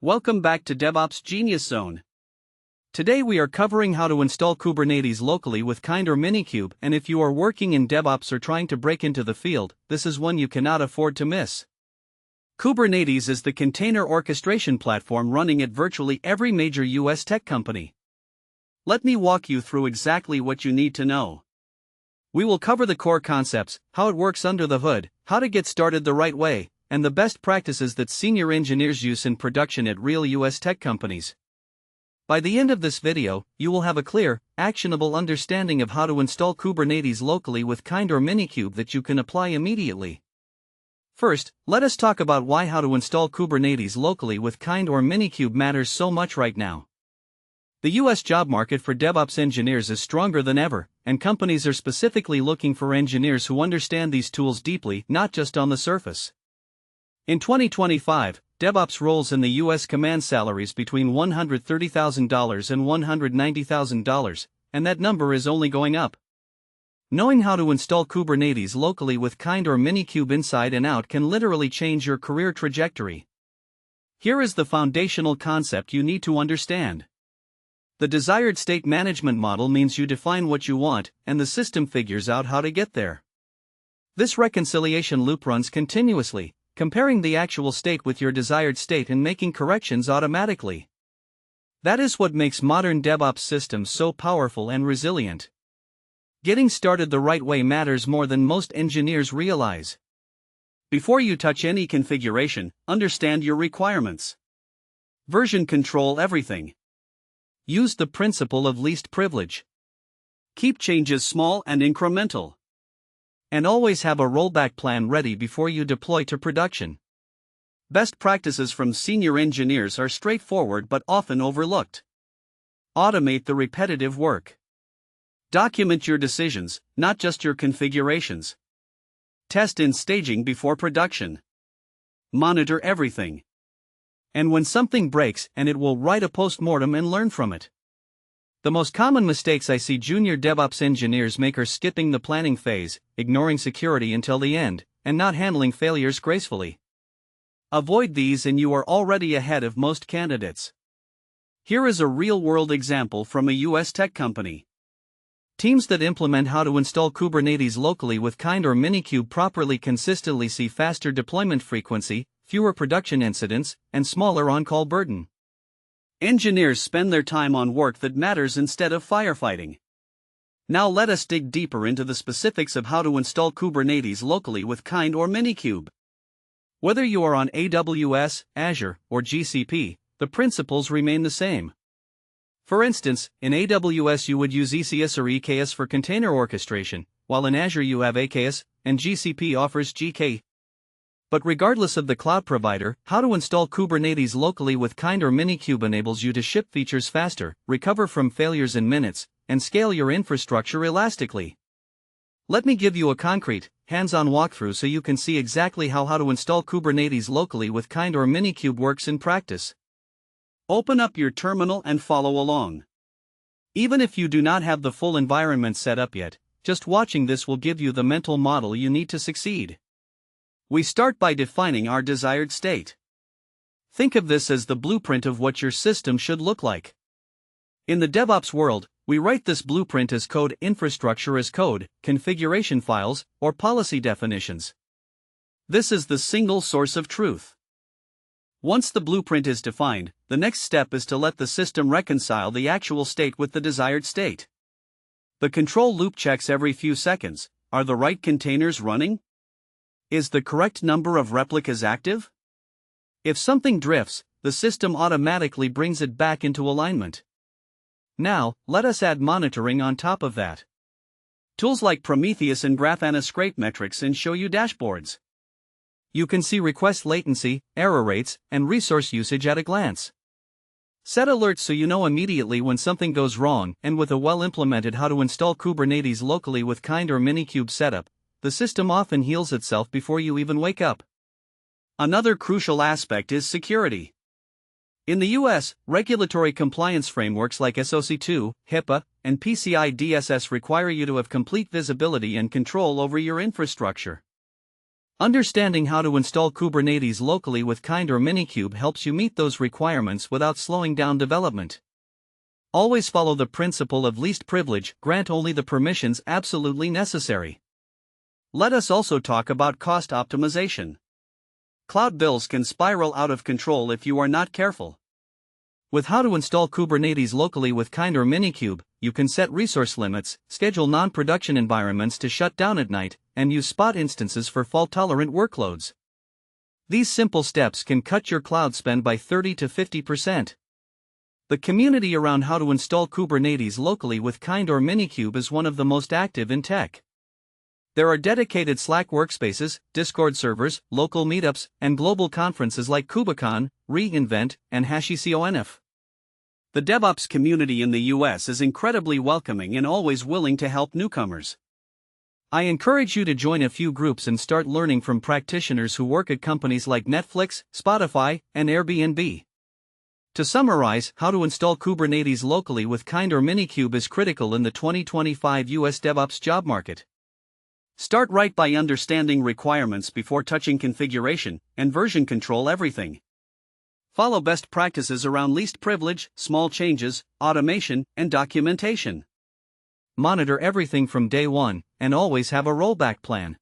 Welcome back to DevOps Genius Zone. Today we are covering how to install Kubernetes locally with Kind or Minikube, and if you are working in DevOps or trying to break into the field, this is one you cannot afford to miss. Kubernetes is the container orchestration platform running at virtually every major US tech company. Let me walk you through exactly what you need to know. We will cover the core concepts, how it works under the hood, how to get started the right way, and the best practices that senior engineers use in production at real US tech companies. By the end of this video, you will have a clear, actionable understanding of how to install Kubernetes locally with Kind or Minikube that you can apply immediately. First, let us talk about why how to install Kubernetes locally with Kind or Minikube matters so much right now. The US job market for DevOps engineers is stronger than ever, and companies are specifically looking for engineers who understand these tools deeply, not just on the surface. In 2025, DevOps roles in the US command salaries between $130,000 and $190,000, and that number is only going up. Knowing how to install Kubernetes locally with Kind or Minikube inside and out can literally change your career trajectory. Here is the foundational concept you need to understand. The desired state management model means you define what you want, and the system figures out how to get there. This reconciliation loop runs continuously, comparing the actual state with your desired state and making corrections automatically. That is what makes modern DevOps systems so powerful and resilient. Getting started the right way matters more than most engineers realize. Before you touch any configuration, understand your requirements. Version control everything. Use the principle of least privilege. Keep changes small and incremental. And always have a rollback plan ready before you deploy to production. Best practices from senior engineers are straightforward but often overlooked. Automate the repetitive work. Document your decisions, not just your configurations. Test in staging before production. Monitor everything. And when something breaks, and it will write a postmortem and learn from it. The most common mistakes I see junior DevOps engineers make are skipping the planning phase, ignoring security until the end, and not handling failures gracefully. Avoid these and you are already ahead of most candidates. Here is a real-world example from a US tech company. Teams that implement how to install Kubernetes locally with Kind or Minikube properly consistently see faster deployment frequency, fewer production incidents, and smaller on-call burden. Engineers spend their time on work that matters instead of firefighting. Now let us dig deeper into the specifics of how to install Kubernetes locally with Kind or Minikube. Whether you are on AWS, Azure, or GCP, the principles remain the same. For instance, in AWS you would use ECS or EKS for container orchestration, while in Azure you have AKS, and GCP offers GK. But regardless of the cloud provider, how to install Kubernetes locally with Kind or Minikube enables you to ship features faster, recover from failures in minutes, and scale your infrastructure elastically. Let me give you a concrete, hands-on walkthrough so you can see exactly how to install Kubernetes locally with Kind or Minikube works in practice. Open up your terminal and follow along. Even if you do not have the full environment set up yet, just watching this will give you the mental model you need to succeed. We start by defining our desired state. Think of this as the blueprint of what your system should look like. In the DevOps world, we write this blueprint as code, infrastructure as code, configuration files, or policy definitions. This is the single source of truth. Once the blueprint is defined, the next step is to let the system reconcile the actual state with the desired state. The control loop checks every few seconds. Are the right containers running? Is the correct number of replicas active? If something drifts, the system automatically brings it back into alignment. Now, let us add monitoring on top of that. Tools like Prometheus and Grafana scrape metrics and show you dashboards. You can see request latency, error rates, and resource usage at a glance. Set alerts so you know immediately when something goes wrong, and with a well-implemented how to install Kubernetes locally with Kind or Minikube setup, the system often heals itself before you even wake up. Another crucial aspect is security. In the US, regulatory compliance frameworks like SOC 2, HIPAA, and PCI DSS require you to have complete visibility and control over your infrastructure. Understanding how to install Kubernetes locally with Kind or Minikube helps you meet those requirements without slowing down development. Always follow the principle of least privilege, grant only the permissions absolutely necessary. Let us also talk about cost optimization. Cloud bills can spiral out of control if you are not careful. With how to install Kubernetes locally with Kind or Minikube, you can set resource limits, schedule non-production environments to shut down at night, and use spot instances for fault-tolerant workloads. These simple steps can cut your cloud spend by 30 to 50%. The community around how to install Kubernetes locally with Kind or Minikube is one of the most active in tech. There are dedicated Slack workspaces, Discord servers, local meetups, and global conferences like KubeCon, reInvent, and HashiConf. The DevOps community in the US is incredibly welcoming and always willing to help newcomers. I encourage you to join a few groups and start learning from practitioners who work at companies like Netflix, Spotify, and Airbnb. To summarize, how to install Kubernetes locally with Kind or Minikube is critical in the 2025 US DevOps job market. Start right by understanding requirements before touching configuration and version control everything. Follow best practices around least privilege, small changes, automation, and documentation. Monitor everything from day one, and always have a rollback plan.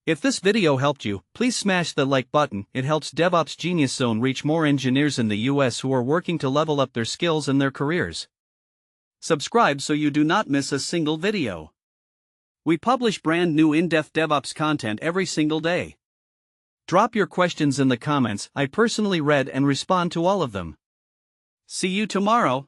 If this video helped you, please smash the like button. It helps DevOps Genius Zone reach more engineers in the US who are working to level up their skills and their careers. Subscribe so you do not miss a single video. We publish brand new in-depth DevOps content every single day. Drop your questions in the comments. I personally read and respond to all of them. See you tomorrow.